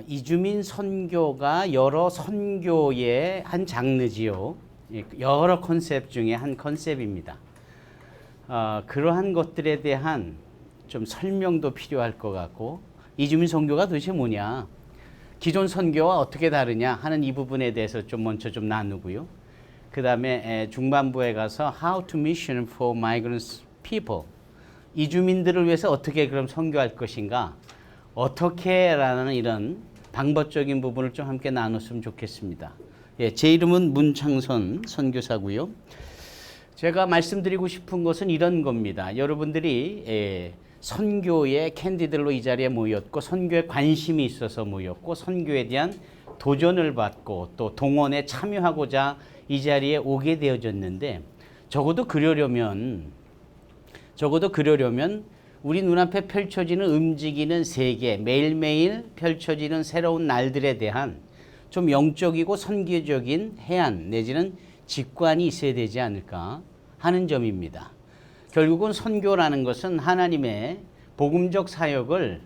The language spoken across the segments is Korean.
이주민 선교가 여러 선교의 한 장르지요. 여러 컨셉 중에 한 컨셉입니다. 그러한 것들에 대한 좀 설명도 필요할 것 같고, 이주민 선교가 도대체 뭐냐, 기존 선교와 어떻게 다르냐 하는 이 부분에 대해서 좀 먼저 좀 나누고요. 그 다음에 중반부에 가서 How to Mission for Migrant People, 이주민들을 위해서 어떻게 그럼 선교할 것인가, 어떻게라는 이런 방법적인 부분을 좀 함께 나눴으면 좋겠습니다. 제 이름은 문창선 선교사고요. 제가 말씀드리고 싶은 것은 이런 겁니다. 여러분들이 선교의 캔디들로 이 자리에 모였고, 선교에 관심이 있어서 모였고, 선교에 대한 도전을 받고 또 동원에 참여하고자 이 자리에 오게 되어졌는데, 적어도 그러려면 우리 눈앞에 펼쳐지는 움직이는 세계, 매일매일 펼쳐지는 새로운 날들에 대한 좀 영적이고 선교적인 해안 내지는 직관이 있어야 되지 않을까 하는 점입니다. 결국은 선교라는 것은 하나님의 복음적 사역을,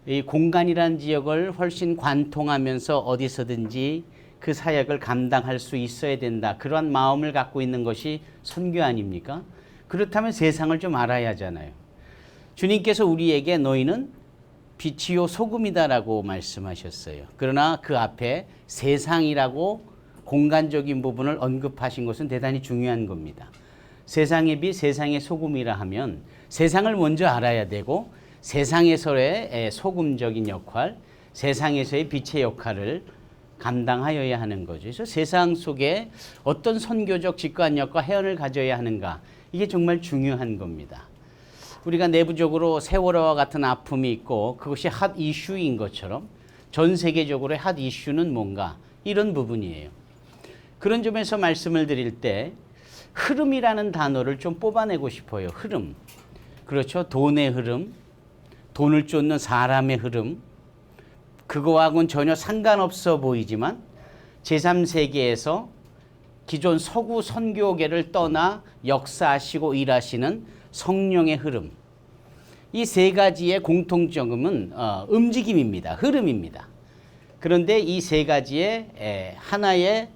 이 공간이라는 지역을 훨씬 관통하면서 어디서든지 그 사역을 감당할 수 있어야 된다, 그러한 마음을 갖고 있는 것이 선교 아닙니까? 그렇다면 세상을 좀 알아야 하잖아요. 주님께서 우리에게 너희는 빛이요 소금이다라고 말씀하셨어요. 그러나 그 앞에 세상이라고 공간적인 부분을 언급하신 것은 대단히 중요한 겁니다. 세상의 빛, 세상의 소금이라 하면 세상을 먼저 알아야 되고, 세상에서의 소금적인 역할, 세상에서의 빛의 역할을 감당하여야 하는 거죠. 그래서 세상 속에 어떤 선교적 직관력과 해안을 가져야 하는가, 이게 정말 중요한 겁니다. 우리가 내부적으로 세월호와 같은 아픔이 있고 그것이 핫 이슈인 것처럼 전 세계적으로의 핫 이슈는 뭔가, 이런 부분이에요. 그런 점에서 말씀을 드릴 때 흐름이라는 단어를 좀 뽑아내고 싶어요. 흐름. 그렇죠. 돈의 흐름, 돈을 쫓는 사람의 흐름, 그거하고는 전혀 상관없어 보이지만 제3세계에서 기존 서구 선교계를 떠나 역사하시고 일하시는 성령의 흐름, 이 세 가지의 공통점은 움직임입니다. 흐름입니다. 그런데 이 세 가지의 하나의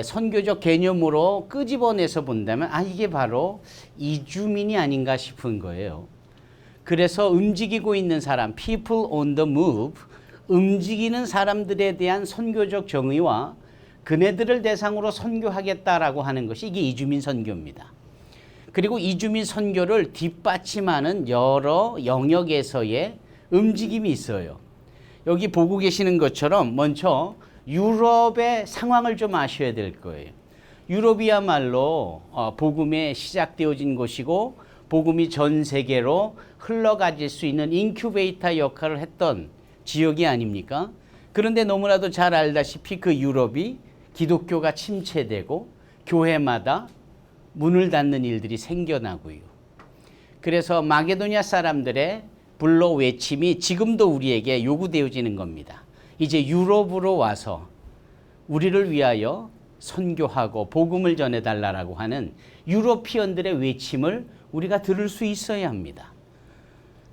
선교적 개념으로 끄집어내서 본다면 이게 바로 이주민이 아닌가 싶은 거예요. 그래서 움직이고 있는 사람, people on the move, 움직이는 사람들에 대한 선교적 정의와 그네들을 대상으로 선교하겠다라고 하는 것이 이게 이주민 선교입니다. 그리고 이주민 선교를 뒷받침하는 여러 영역에서의 움직임이 있어요. 여기 보고 계시는 것처럼 먼저 유럽의 상황을 좀 아셔야 될 거예요. 유럽이야말로 복음에 시작되어진 곳이고, 복음이 전 세계로 흘러가질 수 있는 인큐베이터 역할을 했던 지역이 아닙니까? 그런데 너무나도 잘 알다시피 그 유럽이 기독교가 침체되고 교회마다 문을 닫는 일들이 생겨나고요. 그래서 마게도니아 사람들의 불러 외침이 지금도 우리에게 요구되어지는 겁니다. 이제 유럽으로 와서 우리를 위하여 선교하고 복음을 전해달라고 하는 유로피언들의 외침을 우리가 들을 수 있어야 합니다.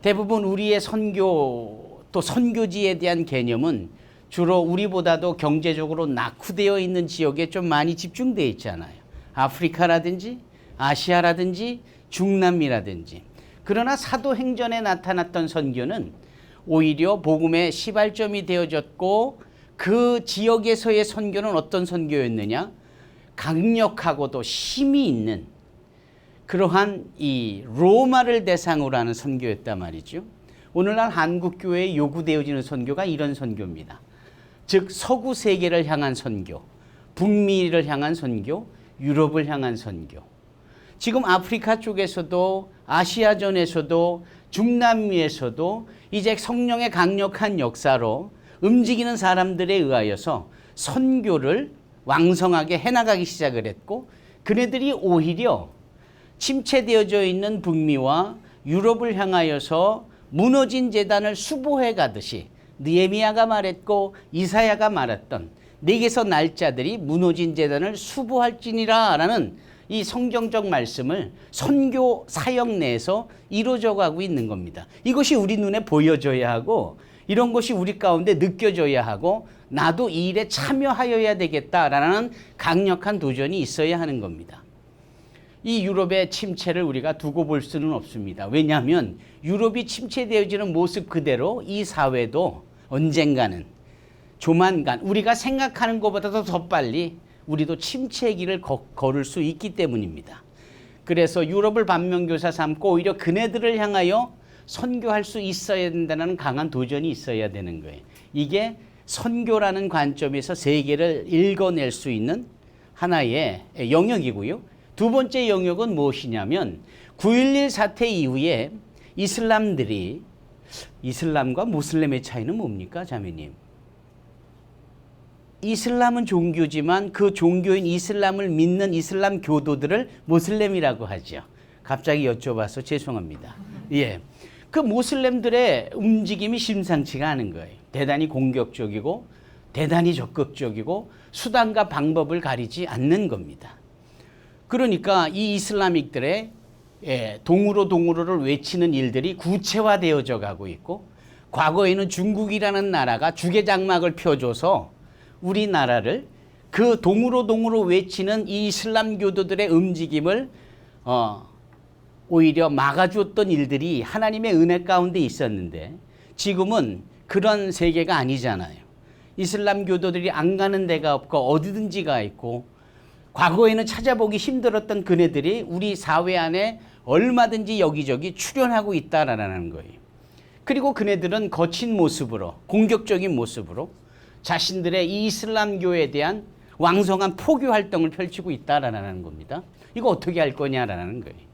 대부분 우리의 선교, 또 선교지에 대한 개념은 주로 우리보다도 경제적으로 낙후되어 있는 지역에 좀 많이 집중되어 있잖아요. 아프리카라든지 아시아라든지 중남미라든지. 그러나 사도행전에 나타났던 선교는 오히려 복음의 시발점이 되어졌고, 그 지역에서의 선교는 어떤 선교였느냐, 강력하고도 힘이 있는 그러한 이 로마를 대상으로 하는 선교였단 말이죠. 오늘날 한국교회에 요구되어지는 선교가 이런 선교입니다. 즉 서구 세계를 향한 선교, 북미를 향한 선교, 유럽을 향한 선교. 지금 아프리카 쪽에서도 아시아전에서도 중남미에서도 이제 성령의 강력한 역사로 움직이는 사람들에 의하여서 선교를 왕성하게 해나가기 시작을 했고, 그네들이 오히려 침체되어져 있는 북미와 유럽을 향하여서 무너진 제단을 수보해 가듯이, 느헤미야가 말했고 이사야가 말했던 내게서 날 자들이 무너진 제단을 수보할지니라 라는 이 성경적 말씀을 선교 사역 내에서 이루어져 가고 있는 겁니다. 이것이 우리 눈에 보여져야 하고, 이런 것이 우리 가운데 느껴져야 하고 나도 이 일에 참여하여야 되겠다라는 강력한 도전이 있어야 하는 겁니다. 이 유럽의 침체를 우리가 두고 볼 수는 없습니다. 왜냐하면 유럽이 침체되어지는 모습 그대로 이 사회도 언젠가는 조만간 우리가 생각하는 것보다도 더 빨리 우리도 침체의 길을 걸을 수 있기 때문입니다. 그래서 유럽을 반면교사 삼고 오히려 그네들을 향하여 선교할 수 있어야 된다는 강한 도전이 있어야 되는 거예요. 이게 선교라는 관점에서 세계를 읽어낼 수 있는 하나의 영역이고요. 두 번째 영역은 무엇이냐면 9.11 사태 이후에 이슬람들이 이슬람과 무슬림의 차이는 뭡니까, 자매님? 이슬람은 종교지만 그 종교인 이슬람을 믿는 이슬람 교도들을 모슬렘이라고 하죠. 갑자기 여쭤봐서 죄송합니다. 예. 그 모슬렘들의 움직임이 심상치가 않은 거예요. 대단히 공격적이고 대단히 적극적이고 수단과 방법을 가리지 않는 겁니다. 그러니까 이 이슬람익들의 동으로를 외치는 일들이 구체화되어져 가고 있고 과거에는 중국이라는 나라가 주계장막을 펴줘서 우리나라를 그 동으로 외치는 이 이슬람 교도들의 움직임을 오히려 막아주었던 일들이 하나님의 은혜 가운데 있었는데 지금은 그런 세계가 아니잖아요. 이슬람 교도들이 안 가는 데가 없고 어디든지 가 있고 과거에는 찾아보기 힘들었던 그네들이 우리 사회 안에 얼마든지 여기저기 출현하고 있다라는 거예요. 그리고 그네들은 거친 모습으로 공격적인 모습으로 자신들의 이 이슬람교에 대한 왕성한 포교 활동을 펼치고 있다라는 겁니다. 이거 어떻게 할 거냐라는 거예요.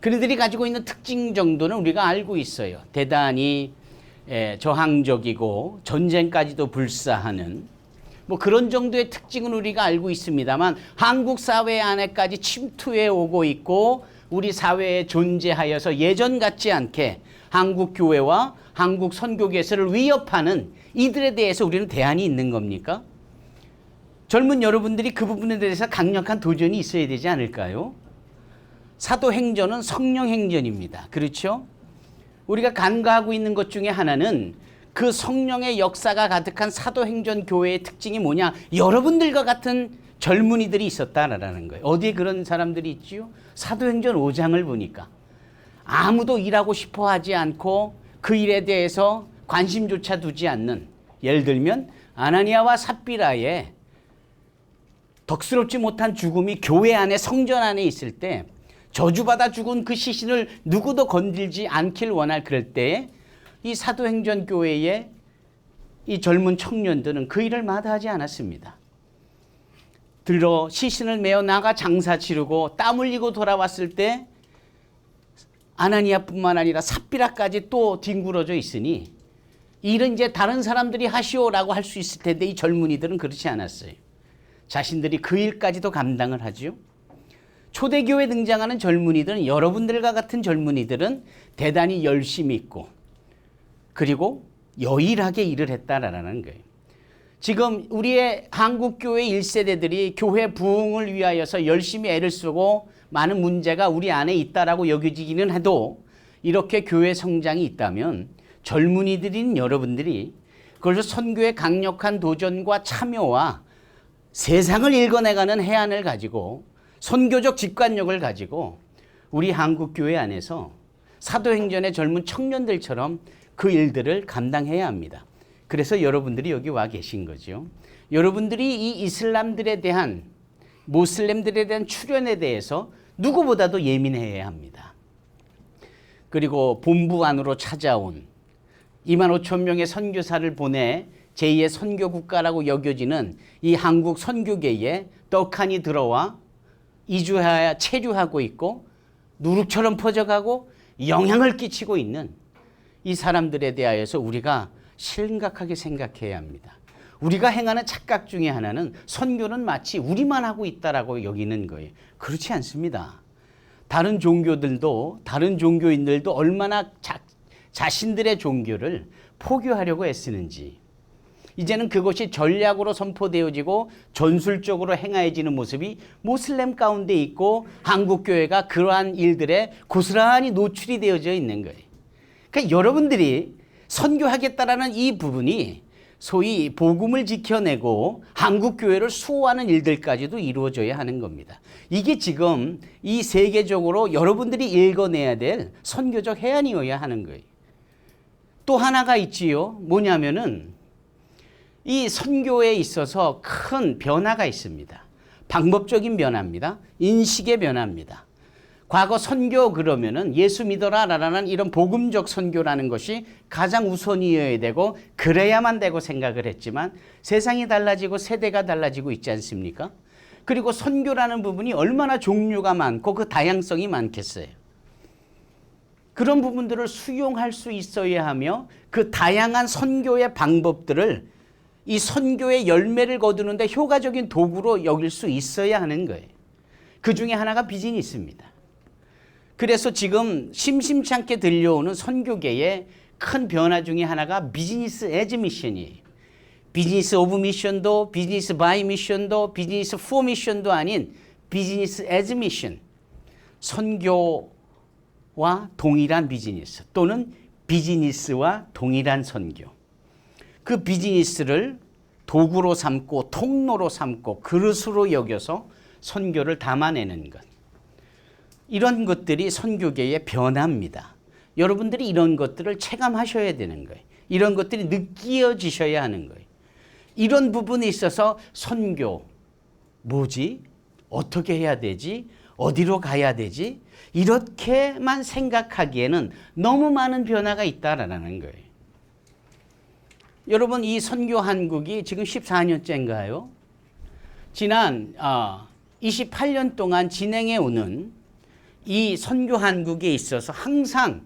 그들이 가지고 있는 특징 정도는 우리가 알고 있어요. 대단히 저항적이고 전쟁까지도 불사하는 뭐 그런 정도의 특징은 우리가 알고 있습니다만 한국 사회 안에까지 침투해 오고 있고 우리 사회에 존재하여서 예전 같지 않게 한국 교회와 한국 선교계설을 위협하는 이들에 대해서 우리는 대안이 있는 겁니까? 젊은 여러분들이 그 부분에 대해서 강력한 도전이 있어야 되지 않을까요? 사도행전은 성령행전입니다. 그렇죠? 우리가 간과하고 있는 것 중에 하나는 그 성령의 역사가 가득한 사도행전 교회의 특징이 뭐냐? 여러분들과 같은 젊은이들이 있었다라는 거예요. 어디에 그런 사람들이 있지요? 사도행전 5장을 보니까 아무도 일하고 싶어 하지 않고 그 일에 대해서 관심조차 두지 않는, 예를 들면 아나니아와 삽비라의 덕스럽지 못한 죽음이 교회 안에 성전 안에 있을 때 저주받아 죽은 그 시신을 누구도 건들지 않길 원할 그럴 때에 이 사도행전 교회의 이 젊은 청년들은 그 일을 마다하지 않았습니다. 들어 시신을 메어 나가 장사 치르고 땀 흘리고 돌아왔을 때 아나니아뿐만 아니라 삽비라까지 또 뒹굴어져 있으니 이 일은 이제 다른 사람들이 하시오라고 할 수 있을 텐데 이 젊은이들은 그렇지 않았어요. 자신들이 그 일까지도 감당을 하죠. 초대교회에 등장하는 젊은이들은 여러분들과 같은 젊은이들은 대단히 열심히 있고 그리고 여일하게 일을 했다라는 거예요. 지금 우리의 한국교회 1세대들이 교회 부흥을 위하여서 열심히 애를 쓰고 많은 문제가 우리 안에 있다라고 여겨지기는 해도 이렇게 교회 성장이 있다면 젊은이들인 여러분들이 그래서 선교의 강력한 도전과 참여와 세상을 읽어내가는 해안을 가지고 선교적 직관력을 가지고 우리 한국교회 안에서 사도행전의 젊은 청년들처럼 그 일들을 감당해야 합니다. 그래서 여러분들이 여기 와 계신 거죠. 여러분들이 이 이슬람들에 대한 모슬렘들에 대한 출현에 대해서 누구보다도 예민해야 합니다. 그리고 본부 안으로 찾아온 25,000명의 선교사를 보내 제2의 선교국가라고 여겨지는 이 한국 선교계에 떡하니 들어와 이주하여 체류하고 있고 누룩처럼 퍼져가고 영향을 끼치고 있는 이 사람들에 대하여서 우리가 심각하게 생각해야 합니다. 우리가 행하는 착각 중에 하나는 선교는 마치 우리만 하고 있다라고 여기는 거예요. 그렇지 않습니다. 다른 종교들도 다른 종교인들도 얼마나 자신들의 종교를 포교하려고 애쓰는지 이제는 그것이 전략으로 선포되어지고 전술적으로 행하여지는 모습이 모슬렘 가운데 있고 한국교회가 그러한 일들에 고스란히 노출이 되어져 있는 거예요. 그러니까 여러분들이 선교하겠다라는 이 부분이 소위 복음을 지켜내고 한국교회를 수호하는 일들까지도 이루어져야 하는 겁니다. 이게 지금 이 세계적으로 여러분들이 읽어내야 될 선교적 해안이어야 하는 거예요. 또 하나가 있지요. 뭐냐면은 이 선교에 있어서 큰 변화가 있습니다. 방법적인 변화입니다. 인식의 변화입니다. 과거 선교 그러면은 예수 믿어라라는 이런 복음적 선교라는 것이 가장 우선이어야 되고 그래야만 되고 생각을 했지만 세상이 달라지고 세대가 달라지고 있지 않습니까? 그리고 선교라는 부분이 얼마나 종류가 많고 그 다양성이 많겠어요. 그런 부분들을 수용할 수 있어야 하며 그 다양한 선교의 방법들을 이 선교의 열매를 거두는데 효과적인 도구로 여길 수 있어야 하는 거예요. 그 중에 하나가 비즈니스입니다. 그래서 지금 심심치 않게 들려오는 선교계의 큰 변화 중에 하나가 비즈니스 에즈 미션이에요. 비즈니스 오브 미션도 비즈니스 바이 미션도 비즈니스 포 미션도 아닌 비즈니스 에즈 미션. 선교와 동일한 비즈니스 또는 비즈니스와 동일한 선교. 그 비즈니스를 도구로 삼고 통로로 삼고 그릇으로 여겨서 선교를 담아내는 것. 이런 것들이 선교계의 변화입니다. 여러분들이 이런 것들을 체감하셔야 되는 거예요. 이런 것들이 느껴지셔야 하는 거예요. 이런 부분에 있어서 선교, 뭐지? 어떻게 해야 되지? 어디로 가야 되지? 이렇게만 생각하기에는 너무 많은 변화가 있다라는 거예요. 여러분 이 선교 한국이 지금 14년째인가요? 지난 28년 동안 진행해 오는 이 선교 한국에 있어서 항상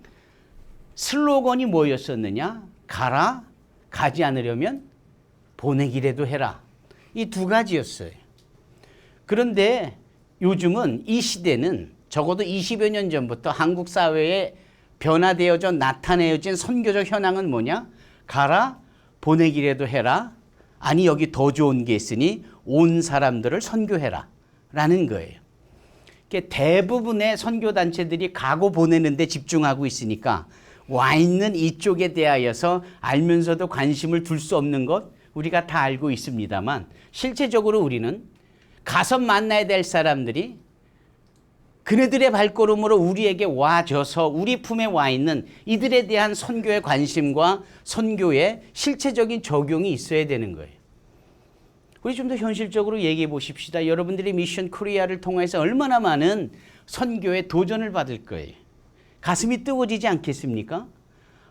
슬로건이 뭐였었느냐? 가라, 가지 않으려면 보내기라도 해라. 이 두 가지였어요. 그런데 요즘은 이 시대는 적어도 20여 년 전부터 한국 사회에 변화되어져 나타내어진 선교적 현황은 뭐냐? 가라, 보내기라도 해라. 아니 여기 더 좋은 게 있으니 온 사람들을 선교해라. 라는 거예요. 대부분의 선교단체들이 가고 보내는 데 집중하고 있으니까 와 있는 이쪽에 대하여서 알면서도 관심을 둘 수 없는 것 우리가 다 알고 있습니다만 실제적으로 우리는 가서 만나야 될 사람들이 그네들의 발걸음으로 우리에게 와줘서 우리 품에 와 있는 이들에 대한 선교의 관심과 선교의 실체적인 적용이 있어야 되는 거예요. 우리 좀 더 현실적으로 얘기해 보십시다. 여러분들이 미션 코리아를 통해서 얼마나 많은 선교에 도전을 받을 거예요. 가슴이 뜨거워지지 않겠습니까?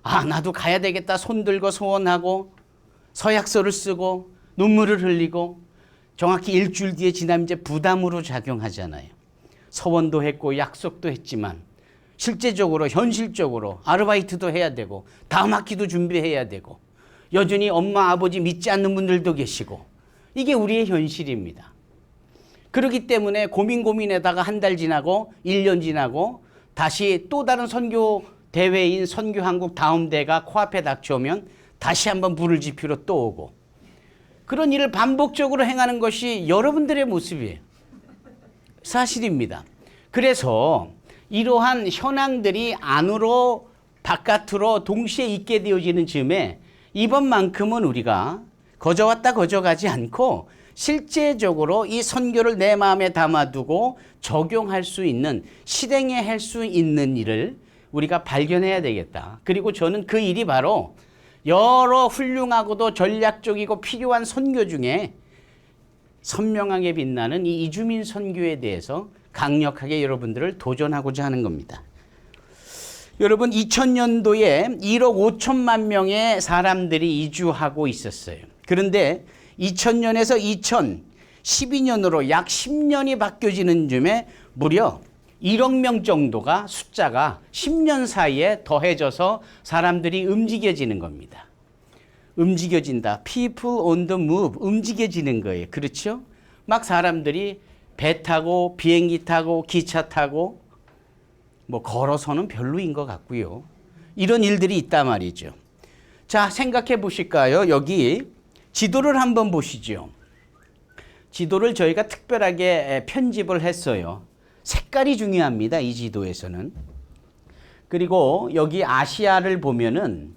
아, 나도 가야 되겠다. 손 들고 소원하고 서약서를 쓰고 눈물을 흘리고 정확히 일주일 뒤에 지나면 이제 부담으로 작용하잖아요. 서원도 했고 약속도 했지만 실제적으로 현실적으로 아르바이트도 해야 되고 다음 학기도 준비해야 되고 여전히 엄마 아버지 믿지 않는 분들도 계시고 이게 우리의 현실입니다. 그렇기 때문에 고민에다가 한 달 지나고 1년 지나고 다시 또 다른 선교 대회인 선교한국 다음 대가 코앞에 닥쳐오면 다시 한번 불을 지피러 또 오고 그런 일을 반복적으로 행하는 것이 여러분들의 모습이에요. 사실입니다. 그래서 이러한 현황들이 안으로 바깥으로 동시에 있게 되어지는 즈음에 이번만큼은 우리가 거저왔다 거저가지 않고 실제적으로 이 선교를 내 마음에 담아두고 적용할 수 있는 실행해 할 수 있는 일을 우리가 발견해야 되겠다. 그리고 저는 그 일이 바로 여러 훌륭하고도 전략적이고 필요한 선교 중에 선명하게 빛나는 이 이주민 선교에 대해서 강력하게 여러분들을 도전하고자 하는 겁니다. 여러분 2000년도에 1억 5천만 명의 사람들이 이주하고 있었어요. 그런데 2000년에서 2012년으로 약 10년이 바뀌어지는 즈음에 무려 1억 명 정도가 숫자가 10년 사이에 더해져서 사람들이 움직여지는 겁니다. 움직여진다. People on the move. 움직여지는 거예요. 그렇죠? 막 사람들이 배 타고 비행기 타고 기차 타고 뭐 걸어서는 별로인 것 같고요. 이런 일들이 있단 말이죠. 자, 생각해 보실까요? 여기 지도를 한번 보시죠. 지도를 저희가 특별하게 편집을 했어요. 색깔이 중요합니다. 이 지도에서는. 그리고 여기 아시아를 보면은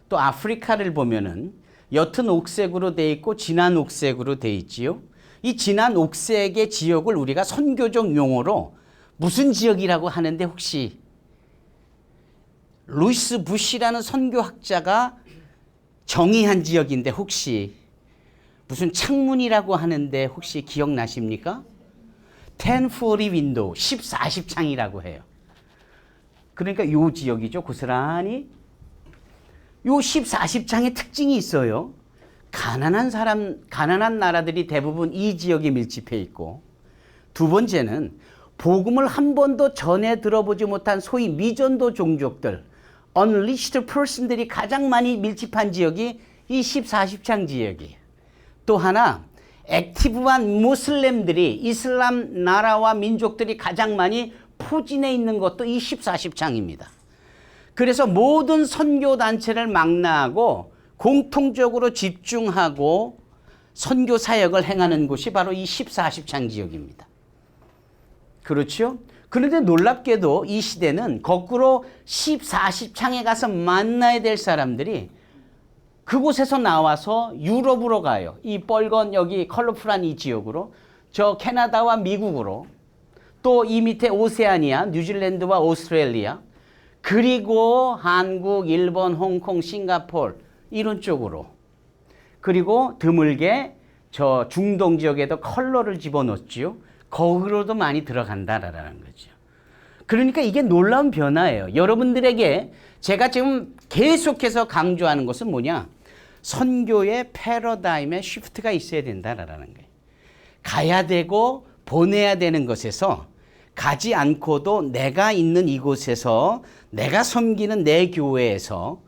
또 아프리카를 보면은 옅은 옥색으로 돼 있고 진한 옥색으로 돼 있지요. 이 진한 옥색의 지역을 우리가 선교적 용어로 무슨 지역이라고 하는데 혹시 루이스 부시라는 선교학자가 정의한 지역인데 혹시 무슨 창문이라고 하는데 혹시 기억나십니까? 1040 윈도우, 1040창이라고 해요. 그러니까 이 지역이죠. 고스란히. 요 1040창의 특징이 있어요. 가난한 나라들이 대부분 이 지역에 밀집해 있고, 두 번째는 복음을 한 번도 전에 들어보지 못한 소위 미전도 종족들, unreached person들이 가장 많이 밀집한 지역이 이 1040창 지역이에요. 또 하나, 액티브한 모슬렘들이 이슬람 나라와 민족들이 가장 많이 포진해 있는 것도 이 1040창입니다. 그래서 모든 선교단체를 망라하고 공통적으로 집중하고 선교 사역을 행하는 곳이 바로 이 1040창 지역입니다. 그렇죠? 그런데 놀랍게도 이 시대는 거꾸로 1040창에 가서 만나야 될 사람들이 그곳에서 나와서 유럽으로 가요. 이 빨간 여기 컬러풀한 이 지역으로, 저 캐나다와 미국으로, 또 이 밑에 오세아니아, 뉴질랜드와 오스트레일리아, 그리고 한국, 일본, 홍콩, 싱가포르 이런 쪽으로, 그리고 드물게 저 중동 지역에도 컬러를 집어넣었지요. 거기로도 많이 들어간다라는 거죠. 그러니까 이게 놀라운 변화예요. 여러분들에게 제가 지금 계속해서 강조하는 것은 뭐냐? 선교의 패러다임의 쉬프트가 있어야 된다라는 거예요. 가야 되고 보내야 되는 것에서 가지 않고도 내가 있는 이곳에서, 내가 섬기는 내 교회에서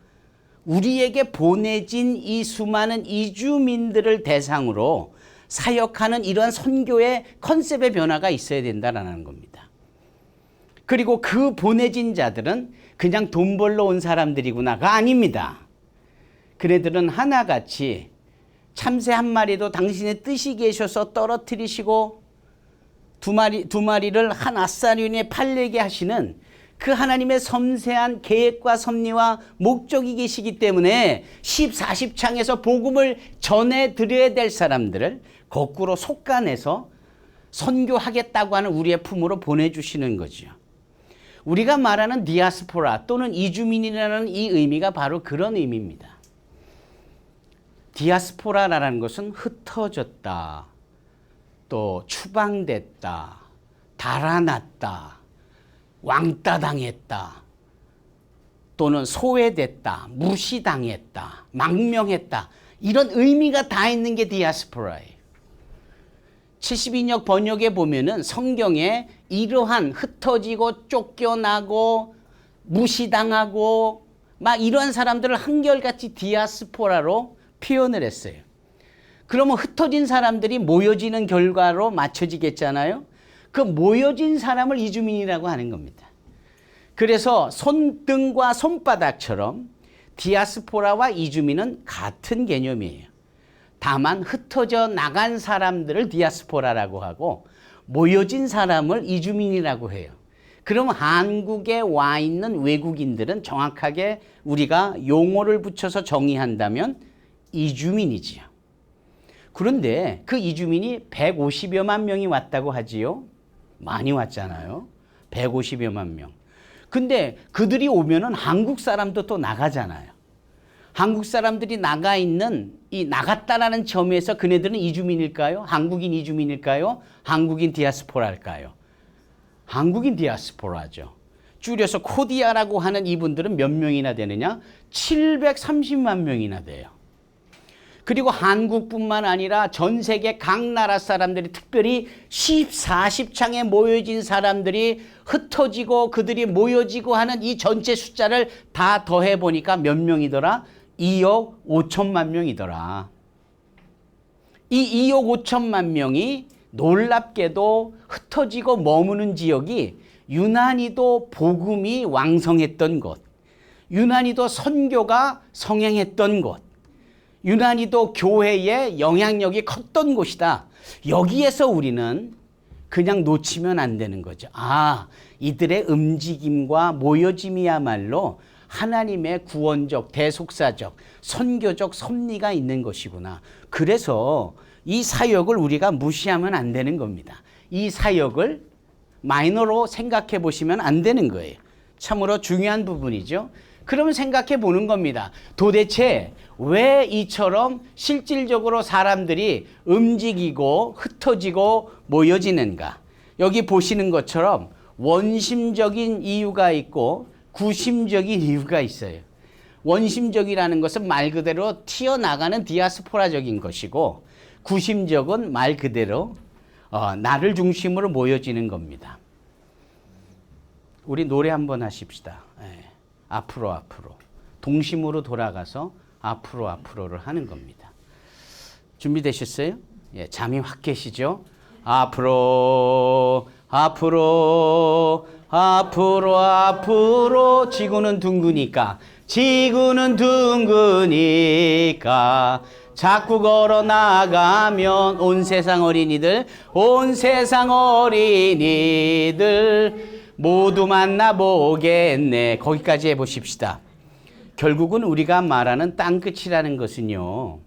우리에게 보내진 이 수많은 이주민들을 대상으로 사역하는 이러한 선교의 컨셉의 변화가 있어야 된다라는 겁니다. 그리고 그 보내진 자들은 그냥 돈 벌러 온 사람들이구나가 아닙니다. 그네들은 하나같이 참새 한 마리도 당신의 뜻이 계셔서 떨어뜨리시고 두 마리를 한 아사리온에 팔리게 하시는 그 하나님의 섬세한 계획과 섭리와 목적이 계시기 때문에 1040창에서 복음을 전해드려야 될 사람들을 거꾸로 속간해서 선교하겠다고 하는 우리의 품으로 보내주시는 거죠. 우리가 말하는 디아스포라 또는 이주민이라는 이 의미가 바로 그런 의미입니다. 디아스포라라는 것은 흩어졌다, 또 추방됐다, 달아났다, 왕따당했다, 또는 소외됐다, 무시당했다, 망명했다, 이런 의미가 다 있는 게 디아스포라예요. 72역 번역에 보면은 성경에 이러한 흩어지고 쫓겨나고 무시당하고 막 이러한 사람들을 한결같이 디아스포라로 표현을 했어요. 그러면 흩어진 사람들이 모여지는 결과로 맞춰지겠잖아요. 그 모여진 사람을 이주민이라고 하는 겁니다. 그래서 손등과 손바닥처럼 디아스포라와 이주민은 같은 개념이에요. 다만 흩어져 나간 사람들을 디아스포라라고 하고 모여진 사람을 이주민이라고 해요. 그럼 한국에 와 있는 외국인들은 정확하게 우리가 용어를 붙여서 정의한다면 이주민이지요. 그런데 그 이주민이 150여만 명이 왔다고 하지요. 많이 왔잖아요. 150여만 명. 근데 그들이 오면은 한국 사람도 또 나가잖아요. 한국 사람들이 나가 있는 이 나갔다라는 점에서 그네들은 이주민일까요? 한국인 이주민일까요? 한국인 디아스포라일까요? 한국인 디아스포라죠. 줄여서 코디아라고 하는 이분들은 몇 명이나 되느냐? 730만 명이나 돼요. 그리고 한국뿐만 아니라 전 세계 각 나라 사람들이, 특별히 1040창에 모여진 사람들이 흩어지고 그들이 모여지고 하는 이 전체 숫자를 다 더해 보니까 몇 명이더라? 2억 5천만 명이더라. 이 2억 5천만 명이 놀랍게도 흩어지고 머무는 지역이 유난히도 복음이 왕성했던 곳, 유난히도 선교가 성행했던 곳, 유난히도 교회의 영향력이 컸던 곳이다. 여기에서 우리는 그냥 놓치면 안 되는 거죠. 아, 이들의 움직임과 모여짐이야말로 하나님의 구원적, 대속사적, 선교적 섭리가 있는 것이구나. 그래서 이 사역을 우리가 무시하면 안 되는 겁니다. 이 사역을 마이너로 생각해 보시면 안 되는 거예요. 참으로 중요한 부분이죠. 그러면 생각해 보는 겁니다. 도대체 왜 이처럼 실질적으로 사람들이 움직이고 흩어지고 모여지는가? 여기 보시는 것처럼 원심적인 이유가 있고 구심적인 이유가 있어요. 원심적이라는 것은 말 그대로 튀어나가는 디아스포라적인 것이고, 구심적은 말 그대로 나를 중심으로 모여지는 겁니다. 우리 노래 한번 하십시다. 앞으로 앞으로. 동심으로 돌아가서 앞으로 앞으로를 하는 겁니다. 준비되셨어요? 예, 잠이 확 깨시죠? 앞으로 앞으로 앞으로 앞으로. 지구는 둥그니까 자꾸 걸어 나가면 온 세상 어린이들 모두 만나보겠네. 거기까지 해보십시다. 결국은 우리가 말하는 땅끝이라는 것은요,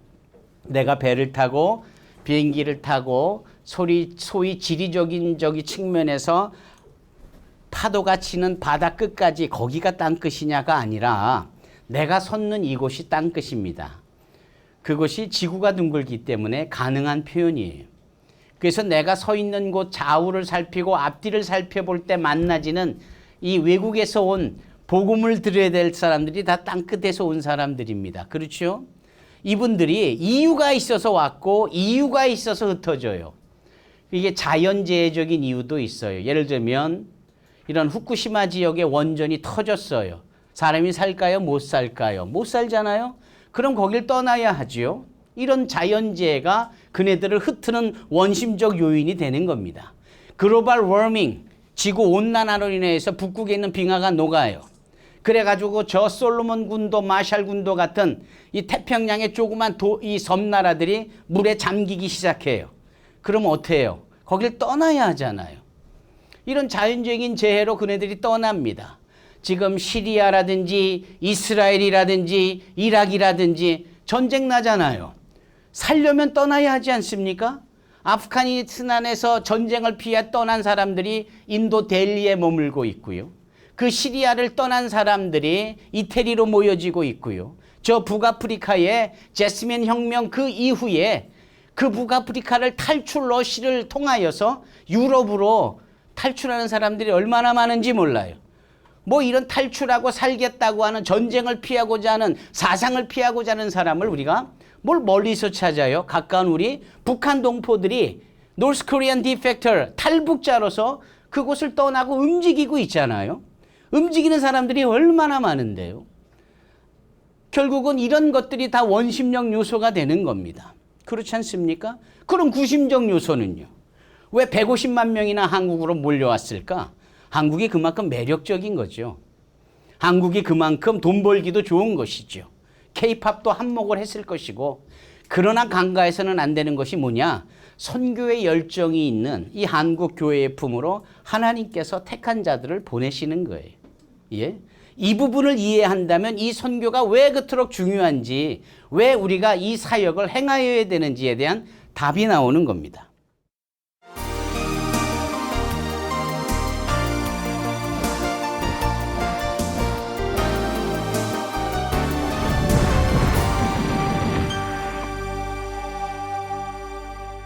내가 배를 타고 비행기를 타고 소위 지리적인 측면에서 파도가 치는 바다 끝까지 거기가 땅끝이냐가 아니라 내가 섰는 이곳이 땅끝입니다. 그것이 지구가 둥글기 때문에 가능한 표현이에요. 그래서 내가 서 있는 곳 좌우를 살피고 앞뒤를 살펴볼 때 만나지는 이 외국에서 온 복음을 들어야 될 사람들이 다 땅끝에서 온 사람들입니다. 그렇죠? 이분들이 이유가 있어서 왔고 이유가 있어서 흩어져요. 이게 자연재해적인 이유도 있어요. 예를 들면 이런 후쿠시마 지역에 원전이 터졌어요. 사람이 살까요? 못 살까요? 못 살잖아요? 그럼 거길 떠나야 하지요. 이런 자연재해가 그네들을 흩트는 원심적 요인이 되는 겁니다. 글로벌 워밍, 지구온난화로 인해서 북극에 있는 빙하가 녹아요. 그래가지고 저 솔로몬 군도 마샬 군도 같은 이 태평양의 조그만 이 섬나라들이 물에 잠기기 시작해요. 그럼 어떻게 해요? 거길 떠나야 하잖아요. 이런 자연적인 재해로 그네들이 떠납니다. 지금 시리아라든지 이스라엘이라든지 이라크라든지 전쟁 나잖아요. 살려면 떠나야 하지 않습니까? 아프가니스탄에서 전쟁을 피해 떠난 사람들이 인도 델리에 머물고 있고요. 그 시리아를 떠난 사람들이 이태리로 모여지고 있고요. 저 북아프리카의 제스민 혁명 그 이후에 그 북아프리카를 러시를 통하여서 유럽으로 탈출하는 사람들이 얼마나 많은지 몰라요. 뭐 이런 탈출하고 살겠다고 하는, 전쟁을 피하고자 하는, 사상을 피하고자 하는 사람을 우리가 뭘 멀리서 찾아요? 가까운 우리 북한 동포들이 노스 코리안 디펙터, 탈북자로서 그곳을 떠나고 움직이고 있잖아요. 움직이는 사람들이 얼마나 많은데요. 결국은 이런 것들이 다 원심력 요소가 되는 겁니다. 그렇지 않습니까? 그럼 구심적 요소는요? 왜 150만 명이나 한국으로 몰려왔을까? 한국이 그만큼 매력적인 거죠. 한국이 그만큼 돈 벌기도 좋은 것이죠. K-팝도 한몫을 했을 것이고, 그러나 간과해서는 안 되는 것이 뭐냐? 선교의 열정이 있는 이 한국 교회의 품으로 하나님께서 택한 자들을 보내시는 거예요. 예? 이 부분을 이해한다면 이 선교가 왜 그토록 중요한지, 왜 우리가 이 사역을 행하여야 되는지에 대한 답이 나오는 겁니다.